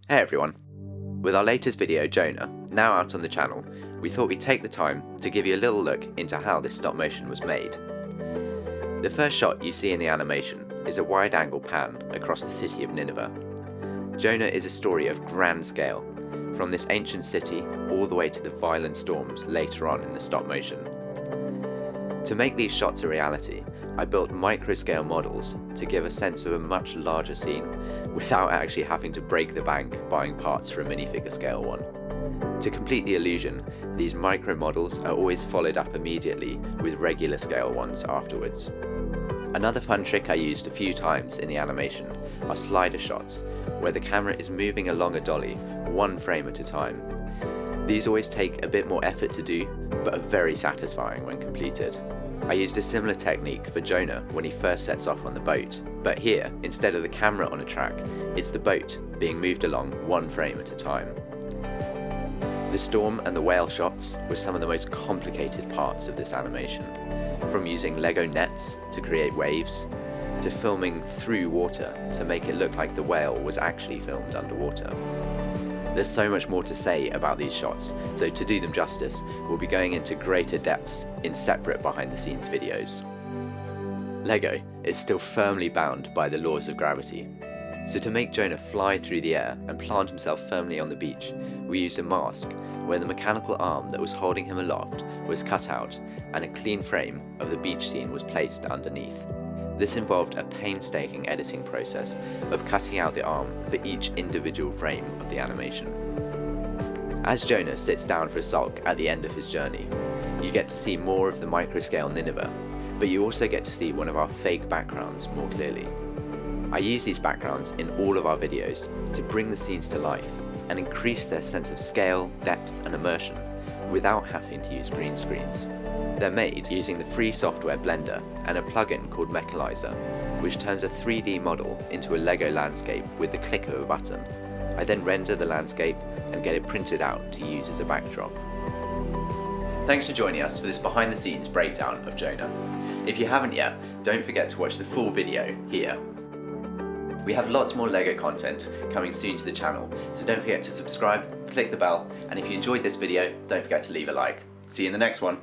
Hey everyone! With our latest video, Jonah, now out on the channel, we thought we'd take the time to give you a little look into how this stop motion was made. The first shot you see in the animation is a wide-angle pan across the city of Nineveh. Jonah is a story of grand scale, from this ancient city all the way to the violent storms later on in the stop motion. To make these shots a reality, I built micro-scale models to give a sense of a much larger scene without actually having to break the bank buying parts for a minifigure scale one. To complete the illusion, these micro models are always followed up immediately with regular scale ones afterwards. Another fun trick I used a few times in the animation are slider shots, where the camera is moving along a dolly, one frame at a time. These always take a bit more effort to do, but are very satisfying when completed. I used a similar technique for Jonah when he first sets off on the boat, but here, instead of the camera on a track, it's the boat being moved along one frame at a time. The storm and the whale shots were some of the most complicated parts of this animation, from using Lego nets to create waves, to filming through water to make it look like the whale was actually filmed underwater. There's so much more to say about these shots, so to do them justice, we'll be going into greater depths in separate behind the scenes videos. Lego is still firmly bound by the laws of gravity, so to make Jonah fly through the air and plant himself firmly on the beach, we used a mask where the mechanical arm that was holding him aloft was cut out and a clean frame of the beach scene was placed underneath. This involved a painstaking editing process of cutting out the arm for each individual frame of the animation. As Jonah sits down for a sulk at the end of his journey, you get to see more of the microscale Nineveh, but you also get to see one of our fake backgrounds more clearly. I use these backgrounds in all of our videos to bring the scenes to life and increase their sense of scale, depth and immersion without having to use green screens. They're made using the free software Blender and a plugin called Mechanizer, which turns a 3D model into a Lego landscape with the click of a button. I then render the landscape and get it printed out to use as a backdrop. Thanks for joining us for this behind the scenes breakdown of Jonah. If you haven't yet, don't forget to watch the full video here. We have lots more Lego content coming soon to the channel, so don't forget to subscribe, click the bell, and if you enjoyed this video, don't forget to leave a like. See you in the next one.